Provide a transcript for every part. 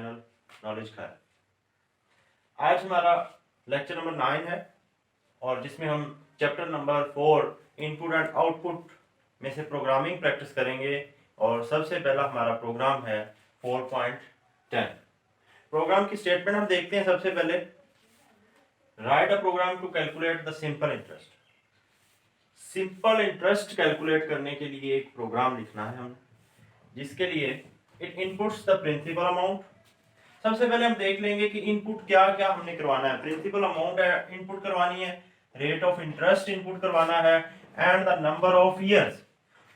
Channel knowledge खैर। आज हमारा लेक्चर नंबर 9 है और जिसमें हम chapter number 4 input and output में से प्रोग्रामिंग प्रैक्टिस करेंगे। और सबसे पहला हमारा प्रोग्राम है 4.10। प्रोग्राम की स्टेटमेंट हम देखते हैं। सबसे पहले write a program to calculate the simple interest. Simple interest calculate करने के लिए एक प्रोग्राम लिखना है हमें, जिसके लिए it inputs the principal amount. सबसे पहले हम देख लेंगे कि इनपुट क्या क्या हमने करवाना है। प्रिंसिपल अमाउंट इनपुट करवानी है, रेट ऑफ इंटरेस्ट इनपुट करवाना है and the number of years.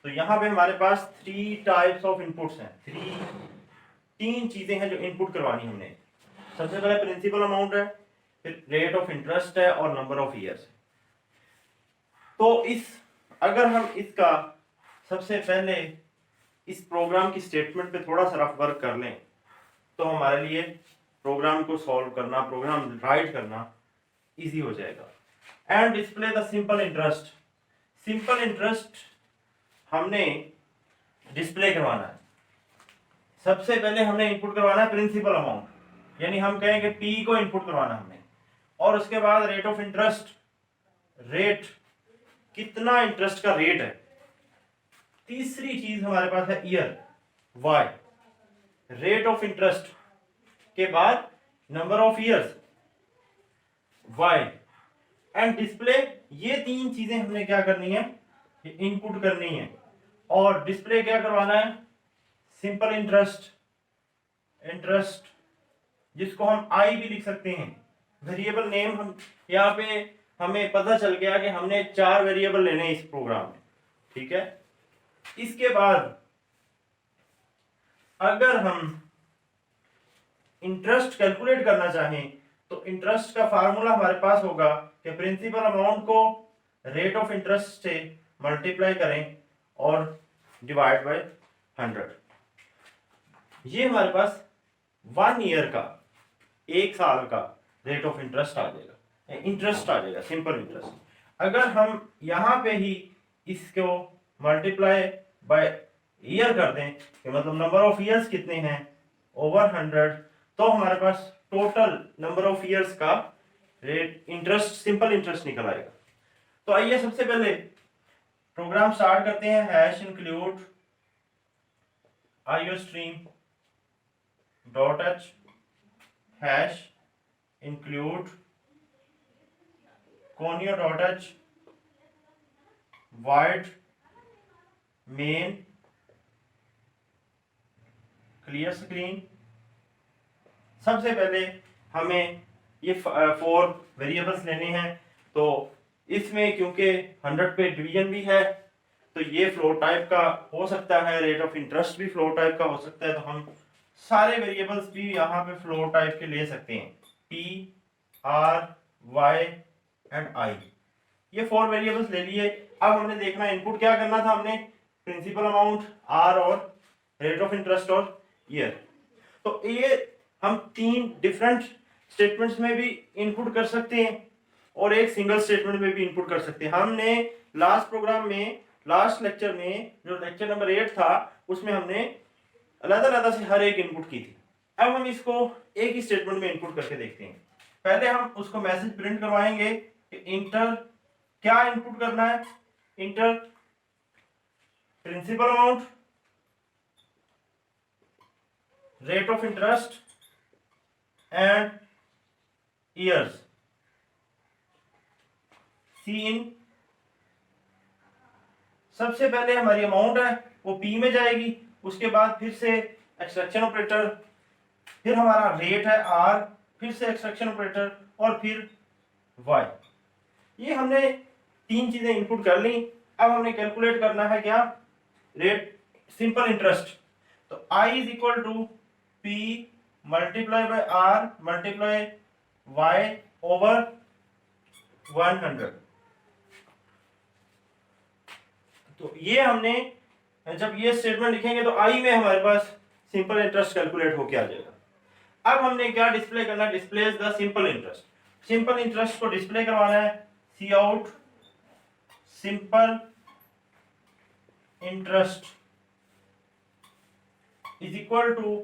तो यहाँ पे हमारे पास 3 टाइप्स ऑफ इनपुट्स हैं। तीन चीजें हैं जो इनपुट करवानी हमने। सबसे पहले प्रिंसिपल अमाउंट है, फिर रेट ऑफ इंटरेस्ट है और नंबर ऑफ इयर्स। तो अगर हम इसका सबसे पहले इस प्रोग्राम की स्टेटमेंट पे थोड़ा सा रफ वर्क कर लें तो हमारे लिए प्रोग्राम को सॉल्व करना, प्रोग्राम राइट करना इजी हो जाएगा। And display the simple interest. Simple interest हमने डिस्प्ले करवाना है। सबसे पहले हमने इनपुट करवाना है प्रिंसिपल अमाउंट, यानी हम कहेंगे P को इनपुट करवाना हमने, और उसके बाद रेट ऑफ इंटरेस्ट, रेट कितना इंटरेस्ट का रेट है। तीसरी चीज हमारे पास है year, Y। Rate of interest के बाद number of years, Y। And display, ये तीन चीजें हमने क्या करनी है, इनपुट करनी है। और डिस्प्ले क्या करवाना है, सिंपल इंटरेस्ट, इंटरेस्ट जिसको हम I भी लिख सकते हैं। वेरिएबल नेम हम यहाँ पे हमें पता चल गया कि हमने 4 वेरिएबल लेने हैं इस प्रोग्राम में, ठीक है। इसके बाद अगर हम इंटरेस्ट कैलकुलेट करना चाहें तो इंटरेस्ट का फार्मूला हमारे पास होगा कि प्रिंसिपल अमाउंट को रेट ऑफ इंटरेस्ट से मल्टीप्लाई करें और डिवाइड बाय 100। ये हमारे पास 1 ईयर का, 1 साल का रेट ऑफ इंटरेस्ट आ जाएगा, इंटरेस्ट आ जाएगा, सिंपल इंटरेस्ट। अगर हम यहां पे ही इसको मल्टीप्लाई बाय ईयर कर दें कि मतलब नंबर ऑफ ईयर्स कितने हैं ओवर 100, तो हमारे पास टोटल नंबर ऑफ ईयर्स का रेट इंटरेस्ट, सिंपल इंटरेस्ट निकल आएगा। तो आइए सबसे पहले प्रोग्राम स्टार्ट करते हैं। Hash include iostream dot h hash include conio dot h void main clear screen. सबसे पहले हमें ये 4 वेरिएबल्स लेने हैं। तो इसमें क्योंकि 100 पे डिवीजन भी है तो ये फ्लोट टाइप का हो सकता है, रेट ऑफ इंटरेस्ट भी फ्लोट टाइप का हो सकता है। तो हम सारे वेरिएबल्स भी यहाँ पे फ्लोट टाइप के ले सकते हैं, P, R, Y and I। ये 4 वेरिएबल्स ले लिए। अब हमने देखना इनपुट क्या करना था, हमने प्रिंसिपल अमाउंट, R और रेट ऑफ इंटरेस्ट और ईयर। तो ये हम 3 डिफरेंट स्टेटमेंट्स में भी इनपुट कर सकते हैं और एक सिंगल स्टेटमेंट में भी इनपुट कर सकते हैं। हमने लास्ट प्रोग्राम में, लास्ट लेक्चर में, जो लेक्चर नंबर 8 था, उसमें हमने अलग-अलग से हर एक इनपुट की थी। अब हम इसको एक ही स्टेटमेंट में इनपुट करके देखते हैं। पहले हम उसको मैसेज प्रिंट करवाएंगे कि इंटर क्या इनपुट करना है, enter principal amount, rate of interest and years, cin. सबसे पहले हमारी अमाउंट है वो P में जाएगी, उसके बाद फिर से एक्सट्रैक्शन ऑपरेटर, फिर हमारा रेट है R, फिर से एक्सट्रैक्शन ऑपरेटर और फिर Y। ये हमने 3 चीजें इनपुट कर ली। अब हमने कैलकुलेट करना है क्या, रेट, सिंपल इंटरेस्ट। तो I is equal to P multiply by R multiply Y over 100। तो ये हमने जब ये स्टेटमेंट लिखेंगे तो I में हमारे पास सिंपल इंटरेस्ट कैलकुलेट होके आ जाएगा। अब हमने क्या डिस्प्ले करना है, display the simple interest. Simple interest को डिस्प्ले करवाना है, cout simple interest is equal to,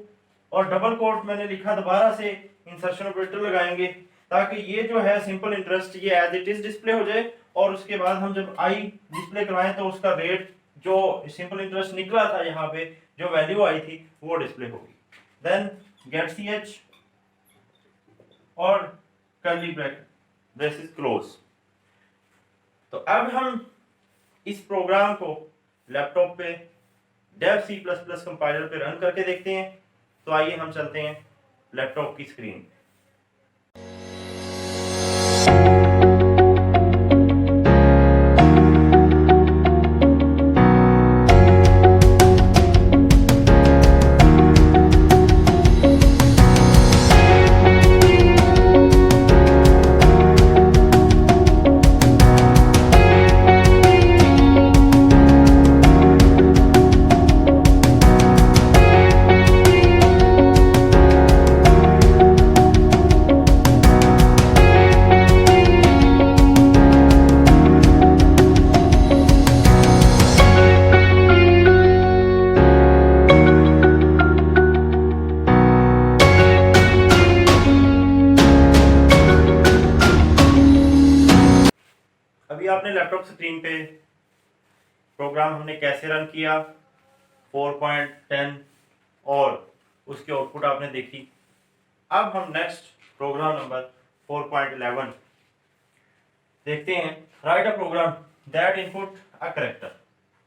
और डबल कोट मैंने लिखा, दोबारा से इंसर्शन ऑपरेटर लगाएंगे ताकि ये जो है सिंपल इंटरेस्ट ये एज इट इज डिस्प्ले हो जाए, और उसके बाद हम जब आई डिस्प्ले करवाएं तो उसका रेट जो सिंपल इंटरेस्ट निकला था यहाँ पे जो वैल्यू आई थी वो डिस्प्ले होगी। देन गेट सी एच और कर्ली ब्रेसेस क्लोज। तो अब हम इस प्रोग्राम को लैपटॉप पे Dev C plus plus compiler पे रन करके देखते हैं। तो आइए हम चलते हैं लैपटॉप की स्क्रीन। अभी आपने लैपटॉप स्क्रीन पे प्रोग्राम हमने कैसे रन किया 4.10 और उसकी आउटपुट आपने देखी। अब हम नेक्स्ट प्रोग्राम नंबर 4.11 देखते हैं। Write a program that input a character.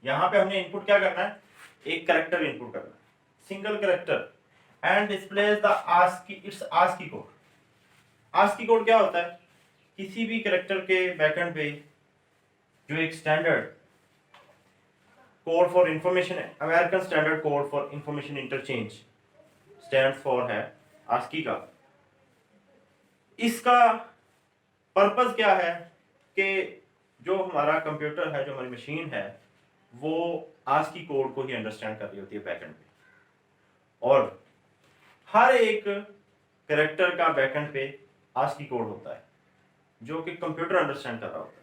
यहाँ पे हमने इनपुट क्या करना है, एक कैरेक्टर इनपुट करना है, single character, and displays the ASCII its ASCII code. ASCII code क्या होता है, किसी भी कैरेक्टर के बैकएंड पे जो एक स्टैंडर्ड कोड फॉर इंफॉर्मेशन है, American standard code for information interchange stand for है आस्की का। इसका पर्पस क्या है कि जो हमारा कंप्यूटर है, जो हमारी मशीन है, वो आस्की कोड को ही अंडरस्टैंड कर रही होती है बैकएंड पे, और हर एक कैरेक्टर का बैकएंड पे आस्की कोड होता है जो कि कंप्यूटर अंडरस्टैंड कर रहा होता है।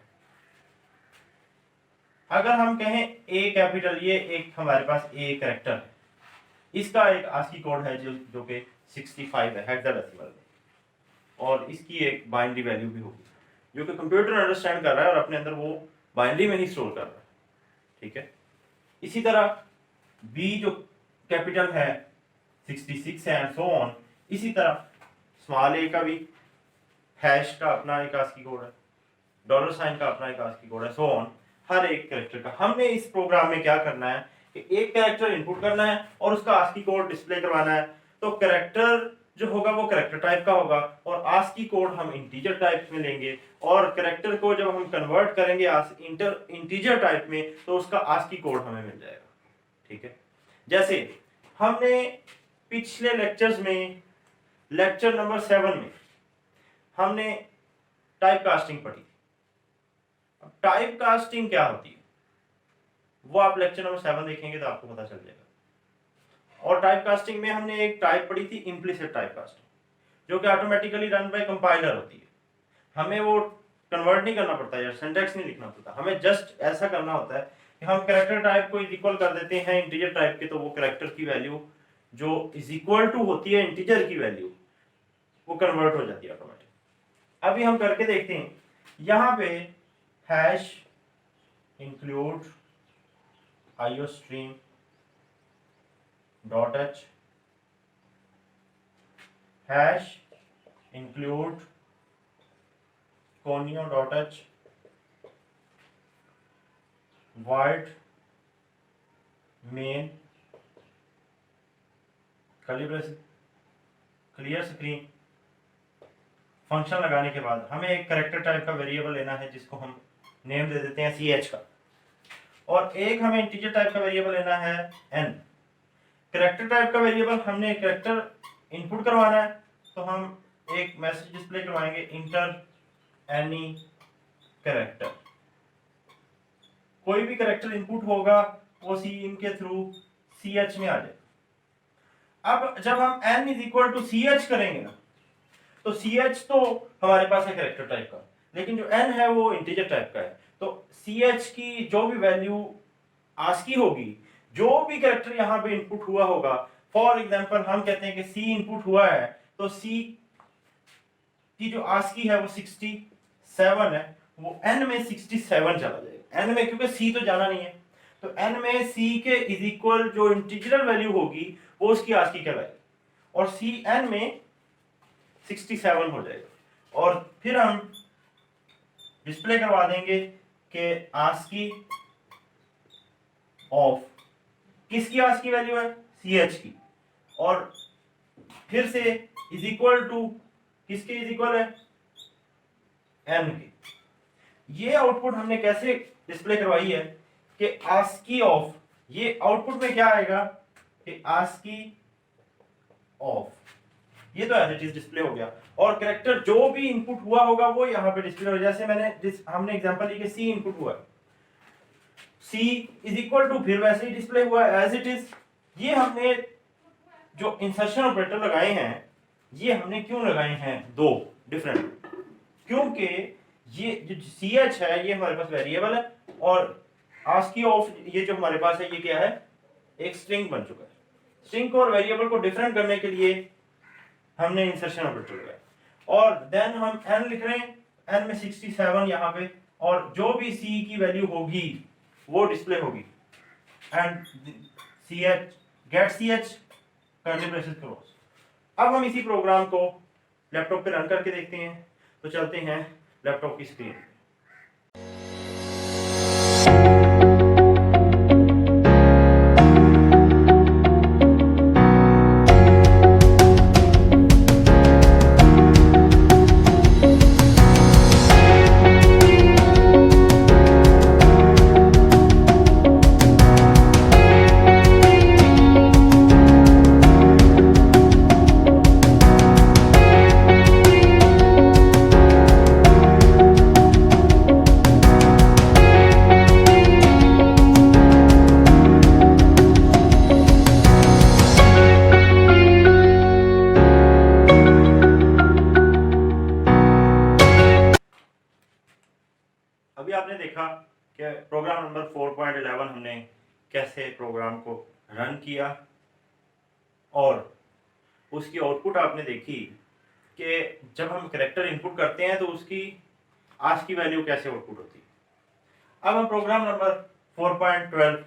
अगर हम कहें ए कैपिटल, ये एक हमारे पास ए कैरेक्टर है, इसका एक आस्की कोड है जो कि 65 है हेक्साडेसिमल में, और इसकी एक बाइनरी वैल्यू भी होगी जो कि कंप्यूटर अंडरस्टैंड कर रहा है और अपने अंदर वो बाइनरी में ही स्टोर कर रहा है। ठीक है, इसी तरह बी जो कैपिटल है 66 है एंड सो ऑन। इसी तरह स्मॉल ए का भी हैश का अपना एक आस्की कोड है, डॉलर साइन का अपना एक आस्की कोड है, सो ऑन। हर एक कैरेक्टर का हमने इस प्रोग्राम में क्या करना है कि एक कैरेक्टर इनपुट करना है और उसका आस्की कोड डिस्प्ले करवाना है। तो कैरेक्टर जो होगा वो कैरेक्टर टाइप का होगा और आस्की कोड हम इंटीजर टाइप में लेंगे, और कैरेक्टर को जब हम कन्वर्ट करेंगे इंटीजर टाइप में तो उसका आस्की कोड हमें मिल जाएगा। ठीक है, जैसे हमने पिछले लेक्चर्स में लेक्चर नंबर 7 में हमने टाइप कास्टिंग पढ़ी। अब टाइप कास्टिंग क्या होती है वो आप लेक्चर नंबर 7 देखेंगे तो आपको पता चल जाएगा। और टाइप कास्टिंग में हमने एक टाइप पढ़ी थी इम्प्लिसिट टाइप कास्टिंग, जो कि ऑटोमेटिकली रन बाय कंपाइलर होती है। हमें वो कन्वर्ट नहीं करना पड़ता यार, सिंटैक्स नहीं लिखना पड़ता, हमें जस्ट ऐसा करना होता है कि हम कैरेक्टर टाइप को इक्वल कर देते हैं इंटीजर टाइप के, तो वो कैरेक्टर की वैल्यू जो इज इक्वल टू होती है इंटीजर की वैल्यू वो कन्वर्ट हो जाती है ऑटोमेटिक। अभी हम करके देखते हैं। यहाँ पे hash include iostream .h hash include conio.h void main clear screen. Function लगाने के बाद हमें एक कैरेक्टर टाइप का वेरिएबल लेना है जिसको हम नेम दे देते हैं ch का, और एक हमें इंटीजर टाइप का वेरिएबल लेना है n। कैरेक्टर टाइप का वेरिएबल हमने कैरेक्टर इनपुट करवाना है तो हम एक मैसेज डिस्प्ले करवाएंगे इंटर एनी कैरेक्टर। कोई भी कैरेक्टर इनपुट होगा वो सी इन के थ्रू ch में आ जाए। अब जब हम n is equal to ch करेंगे ना तो ch तो हमारे पास है कैरेक्टर टाइप का, लेकिन जो n है वो इंटीजर टाइप का है। तो ch की जो भी वैल्यू आस्की होगी, जो भी कैरेक्टर यहाँ पे इनपुट हुआ होगा, फॉर एग्जाम्पल हम कहते हैं कि सी इनपुट हुआ है, तो सी की जो आस्की है वो 67 है, वो एन में 67 चला जाएगा एन में, क्योंकि सी तो जाना नहीं है, तो एन में सी के इज इक्वल जो इंटीजरल वैल्यू होगी वो उसकी आस्की कहलाएगी, और सी एन में 67 हो जाएगा। और फिर हम डिस्प्ले करवा देंगे कि आस्की ऑफ किसकी आस्की वैल्यू है, सी एच की, और फिर से इज इक्वल टू किसके इज इक्वल है, एन के। ये आउटपुट हमने कैसे डिस्प्ले करवाई है कि आस्की ऑफ, ये आउटपुट में क्या आएगा कि आस्की ऑफ, ये तो एज इट इज डिस्प्ले हो गया, और कैरेक्टर जो भी इनपुट हुआ होगा वो यहाँ पे डिस्प्ले हो, जैसे हमने एग्जांपल ली कि सी इनपुट हुआ है, सी इज इक्वल टू, फिर वैसे ही डिस्प्ले हुआ है एज इट इज। ये हमने जो इंसर्शन ऑपरेटर लगाए हैं, ये हमने क्यों लगाए हैं दो डिफरेंट, क्योंकि ये जो सी एच है ये हमारे पास वेरिएबल है, और आस्की ऑफ ये जो हमारे पास है ये क्या है, एक स्ट्रिंग बन चुका है। स्ट्रिंग को और वेरिएबल को डिफरेंट करने के लिए हमने इंसर्शन ऑपरेटर लगाया, और देन हम n लिख रहे हैं, n में 67 यहाँ पे, और जो भी c की वैल्यू होगी वो डिस्प्ले होगी, and ch get ch curly braces close. अब हम इसी प्रोग्राम को लैपटॉप पे रन करके देखते हैं, तो चलते हैं लैपटॉप की स्क्रीन। अभी आपने देखा कि प्रोग्राम नंबर 4.11 हमने कैसे प्रोग्राम को रन किया, और उसकी आउटपुट आपने देखी कि जब हम कैरेक्टर इनपुट करते हैं तो उसकी आस्की वैल्यू कैसे आउटपुट होती है। अब हम प्रोग्राम नंबर 4.12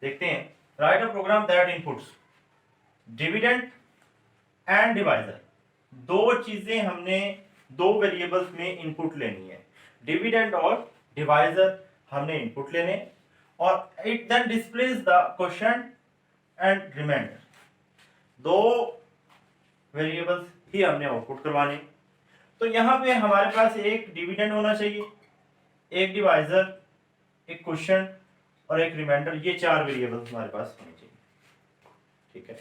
देखते हैं। Write a program that inputs dividend and divisor, दो चीजें हमने दो वेरिएबल्स में इनपुट लेनी है, डिविडेंड और डिवाइजर हमने इनपुट लेने, और it then displays the quotient and remainder, दो वेरिएबल्स ही हमने आउटपुट करवाने। तो यहाँ पे हमारे पास एक डिविडेंड होना चाहिए, एक डिवाइजर, एक क्वोशिएंट और एक रिमाइंडर, ये चार वेरिएबल्स हमारे पास होने चाहिए। ठीक है,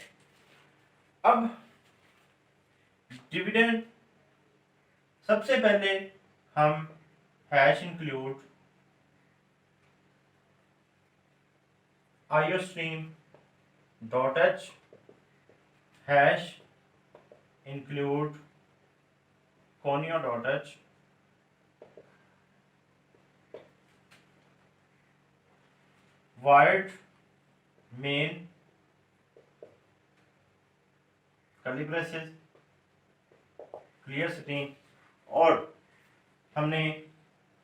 अब डिविडेंड सबसे पहले हम hash include iostream dot H hash include conio dot H void main curly braces clear string, और हमने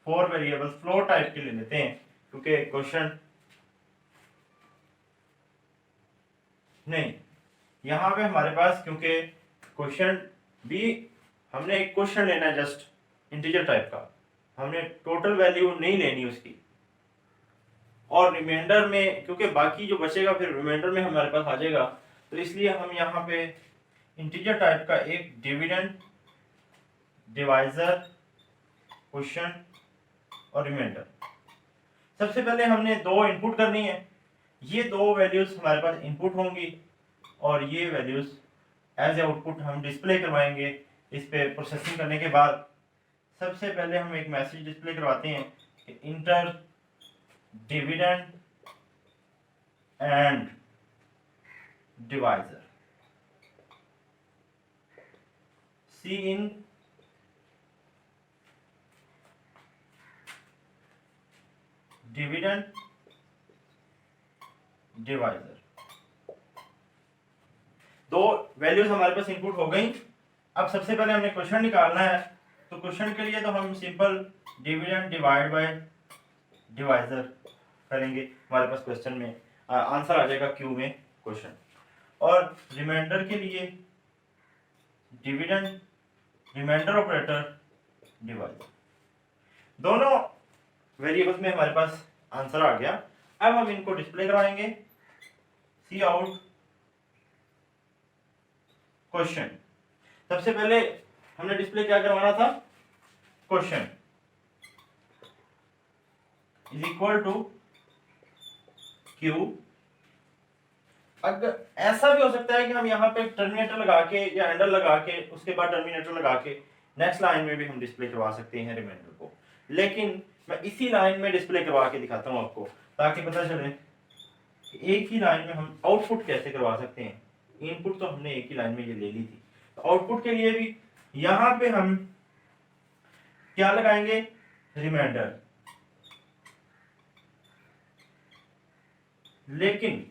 4 वेरिएबल्स फ्लोट टाइप के ले लेते हैं, क्योंकि क्वेश्चन नहीं यहाँ पे हमारे पास, क्योंकि क्वेश्चन भी हमने एक क्वेश्चन लेना है जस्ट इंटीजर टाइप का, हमने टोटल वैल्यू नहीं लेनी उसकी, और रिमाइंडर में क्योंकि बाकी जो बचेगा फिर रिमाइंडर में हमारे पास आ जाएगा, तो इसलिए हम यहाँ पे इंटीजर टाइप का एक डिविडेंड, डिवाइजर, क्वोशिएंट और रिमाइंडर। सबसे पहले हमने दो इनपुट करनी है, ये दो वैल्यूज हमारे पास इनपुट होंगी, और ये वैल्यूज एज ए आउटपुट हम डिस्प्ले करवाएंगे इस पे प्रोसेसिंग करने के बाद। सबसे पहले हम एक मैसेज डिस्प्ले करवाते हैं कि enter dividend and divisor, cin dividend divisor. दो वैल्यूज हमारे पास इनपुट हो गई। अब सबसे पहले हमने क्वेश्चन निकालना है, तो क्वेश्चन के लिए तो हम simple dividend divide by divisor करेंगे, हमारे पास क्वेश्चन में आंसर आ जाएगा क्यू में क्वेश्चन। और रिमाइंडर के लिए डिविडेंड रिमाइंडर ऑपरेटर डिवाइड, दोनों वेरिएबल्स में हमारे पास आंसर आ गया। अब हम इनको डिस्प्ले कराएंगे, सी आउट क्वेश्चन। सबसे पहले हमने डिस्प्ले क्या करवाना था, question is equal to q. अगर ऐसा भी हो सकता है कि हम यहाँ पे टर्मिनेटर लगा के या एंडर लगा के उसके बाद टर्मिनेटर लगा के नेक्स्ट लाइन में भी हम डिस्प्ले करवा सकते हैं रिमाइंडर को, लेकिन मैं इसी लाइन में डिस्प्ले करवा के दिखाता हूँ आपको, ताकि पता चले कि एक ही लाइन में हम आउटपुट कैसे करवा सकते हैं। इनपुट तो हमने एक ही लाइन में ये ले ली थी, तो आउटपुट के लिए भी यहाँ पे हम क्या लगाएंगे, रिमाइंडर। लेकिन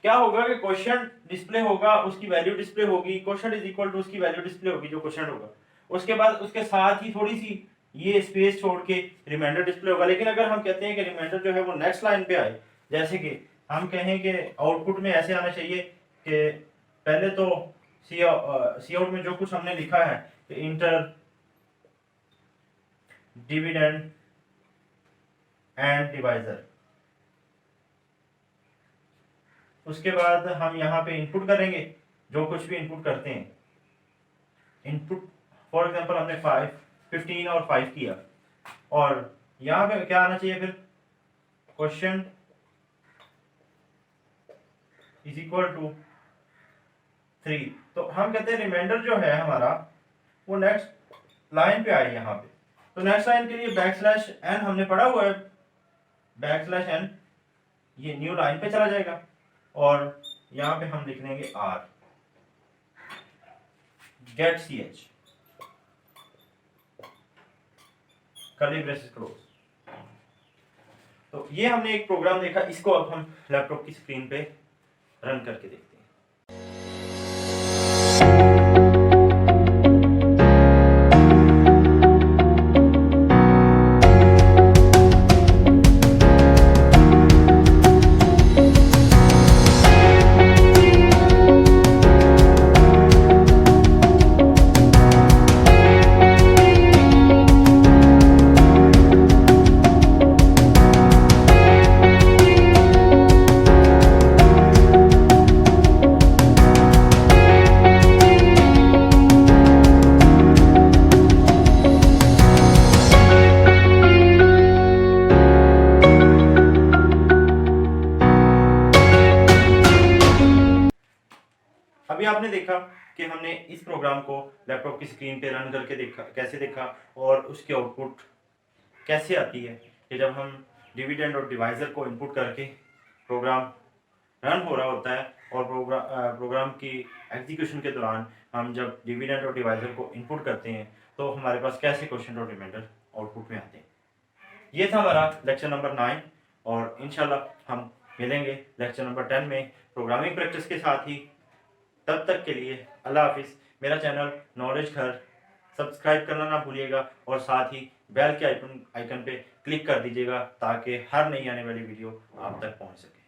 क्या होगा कि क्वेश्चन डिस्प्ले होगा, उसकी वैल्यू डिस्प्ले होगी, क्वेश्चन इज इक्वल टू उसकी वैल्यू डिस्प्ले होगी जो क्वेश्चन होगा, उसके बाद उसके साथ ही थोड़ी सी ये स्पेस छोड़ के रिमाइंडर डिस्प्ले होगा। लेकिन अगर हम कहते हैं कि रिमाइंडर जो है वो नेक्स्ट लाइन पे आए, जैसे कि हम कहें कि आउटपुट में ऐसे आना चाहिए कि पहले तो सी आउट में जो कुछ हमने लिखा है कि इंटर डिविडेंड एंड डिवाइजर, उसके बाद हम यहाँ पे इनपुट करेंगे जो कुछ भी इनपुट करते हैं। इनपुट फॉर एग्जांपल हमने 15 और 5 किया, और यहाँ पे क्या आना चाहिए फिर, क्वेश्चन इज इक्वल टू 3। तो हम कहते हैं रिमाइंडर जो है हमारा वो नेक्स्ट लाइन पे आए यहाँ पे। तो नेक्स्ट लाइन के लिए बैकस्लैश एन हमने पढ़ा हुआ है, बैकस्लैश एन ये न्यू लाइन पे चला जाएगा, और यहाँ पे हम लिख देंगे आर गेट सी एच कर्ली ब्रेसेस क्लोज। तो ये हमने एक प्रोग्राम देखा, इसको अब हम लैपटॉप की स्क्रीन पे रन करके देखते हैं। अभी आपने देखा कि हमने इस प्रोग्राम को लैपटॉप की स्क्रीन पे रन करके देखा, कैसे देखा, और उसकी आउटपुट कैसे आती है कि जब हम डिविडेंड और डिवाइजर को इनपुट करके प्रोग्राम रन हो रहा होता है, और प्रोग्राम की एग्जीक्यूशन के दौरान हम जब डिविडेंड और डिवाइजर को इनपुट करते हैं तो हमारे पास कैसे क्वेश्चन और रिमाइंडर आउटपुट में आते हैं। ये था हमारा लेक्चर नंबर 9, और इंशाल्लाह हम मिलेंगे लेक्चर नंबर 10 में प्रोग्रामिंग प्रैक्टिस के साथ ही। तब तक के लिए अल्लाह हाफिज़। मेरा चैनल नॉलेज घर सब्सक्राइब करना ना भूलिएगा, और साथ ही बेल के आइकन पे क्लिक कर दीजिएगा ताकि हर नई आने वाली वीडियो आप तक पहुंच सके।